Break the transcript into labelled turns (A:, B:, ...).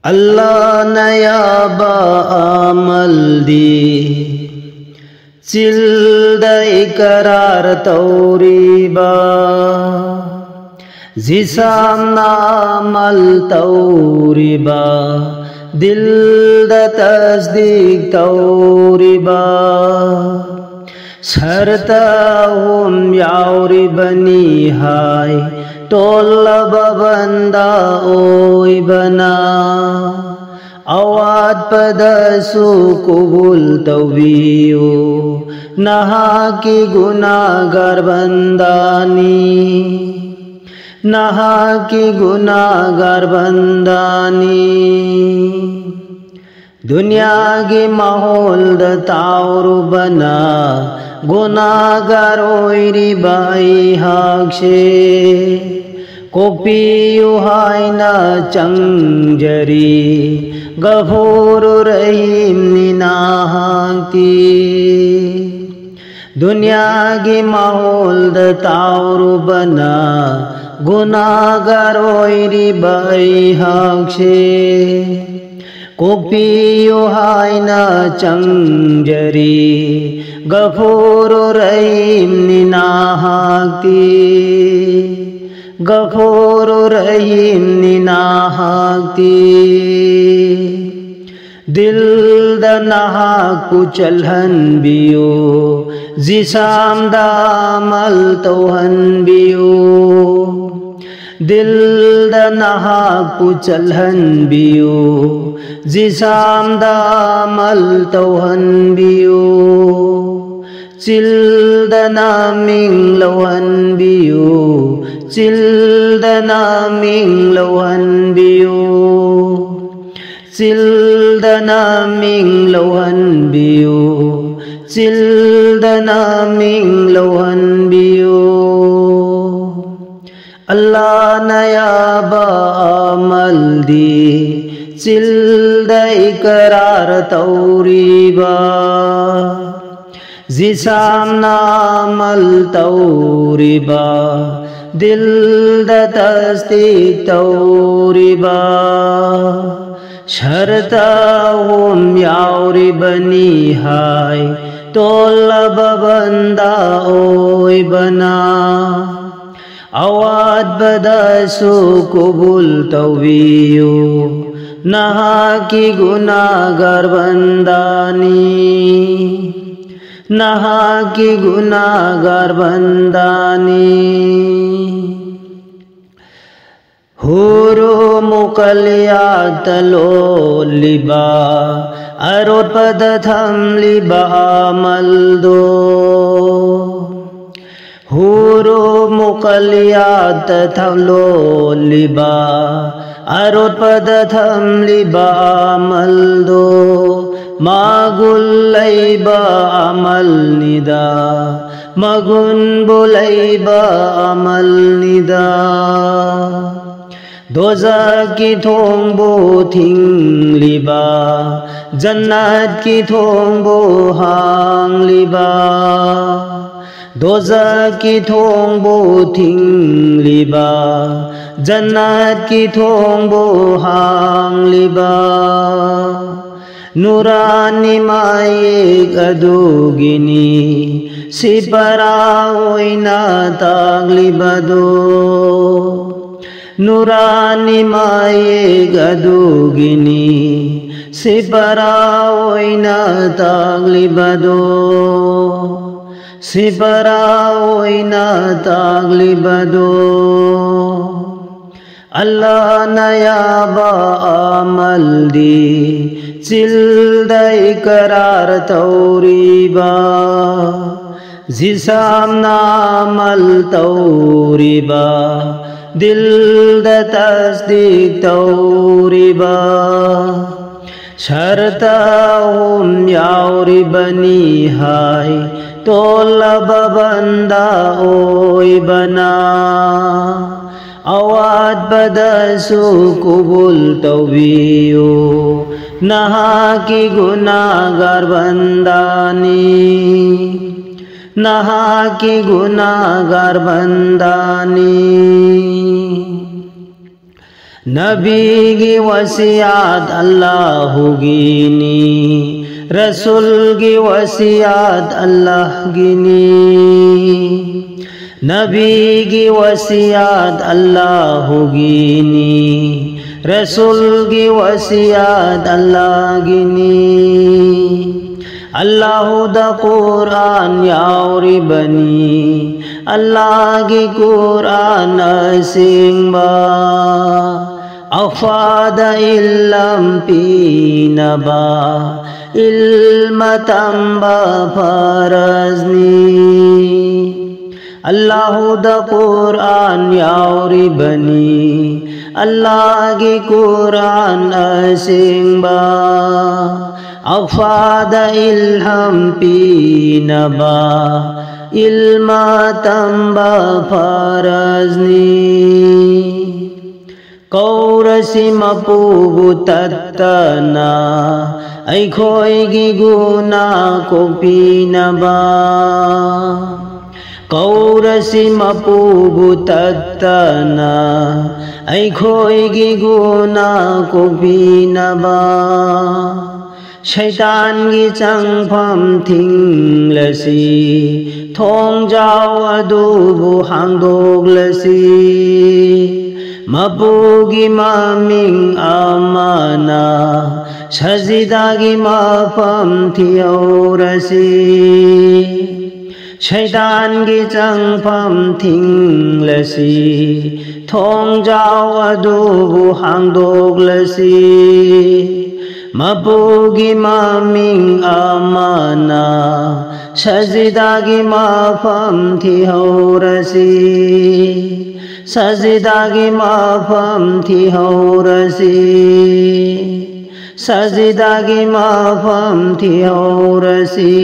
A: Allah nayaba amal di cilda ikrar tauriba zisam namal tauriba dilda tasdik tauriba sarta hum yauri bani hai tolla babanda oi bana awad padasu kubul tawiyo naha ki gunagar bandani naha ki gunagar bandani दुनिया की माहौल दाताउरु बना गुनागारोइरी by हाक्षे कोपियु हाइना चंजरी गफूरु रहीम निनाहांती दुनिया की माहौल दाताउरु बना गुनागारोइरी by हाक्षे कोपियो हाइना चंजरी गफूरु रहीम निनाहाक्ति गफूरु रहीम निनाहाक्ति दिल दनहा कुचलहन बियो जिसाम दामल तोहन बियो दिल दनहा कुचलहन बियो जिसाम दामल तोहन बियो चिल दना मिंग लवन बियो चिल दना मिंग लवन बियो चिल दना मिंग लवन बियो चिल दना मिंग लवन बियो Allah nayaba amal di cilda ikrar tauriba zisam namal tauriba dil da tasdik tauriba sharta hum yauri bani hai tolla babanda oi bana awad badasu kubul tawiyo naha ki gunagar bandani naha ki gunagar bandani huru mukaliyat lo liba arot padatham liba maldo huru mukaliyat thamlo liba arot padatham liba maldo magul laiba amal nida magun bolaiba amal nida doza ki thongbo thing liba jannat ki thongbo hang liba दोज़ा की थोंबो thing लिबा जन्नत की थोंबो Hong लिबा नूरानी माये गदुगिनी सिपरा ओइना तागलिबदो नूरानी माये गदुगिनी सिपरा ओइना तागलिबदो सिपरा ओइना तागलिबदो अल्लाह नयाबा आमल दी चिल्दा इकरार तौरीबा जिसाम नामल तौरीबा दिल द तस्दीक तौरीबा शर्ता हूम याउरी बनी हाय tolla babanda oi bana awad badasu kubul tawiyo naha ki gunagar bandani naha ki gunagar bandani नबी की वसियत अल्लाह गिनी रसूल की वसियत अल्लाह गिनी नबी की वसियत अल्लाह गिनी रसूल की वसियत अल्लाह गिनी अल्लाह दा कुरान यारी बनी अल्लाह की कुरान सिंबा अफाद इल्लम पीनबा इल्म तंबा फरजनी अल्लाह दा कुरान यारी बनी अल्लाह की कुरान सिंबा अफाद इल्हम पीनबा इल्म तंबा फरजनी कौरसी मपुगु तत्तना ऐखोयगी गुना कोपीनबा कौरसी मपुगु तत्तना ऐखोयगी गुना कोपीनबा शैतान की चंगफम थिंगलसी थोंजाव अदुबु हांगदोगलसी मपुगी ममिंग अमाना सजिदागी मफम थियोरसी शैतान की चंगफम थिंगलसी थोंजाव अदुबु हांगदोगलसी मपुगी ममिंग अमाना सजिदागी मफम थियोरसी सजिदागी मफम थियोरसी सजिदागी मफम थियोरसी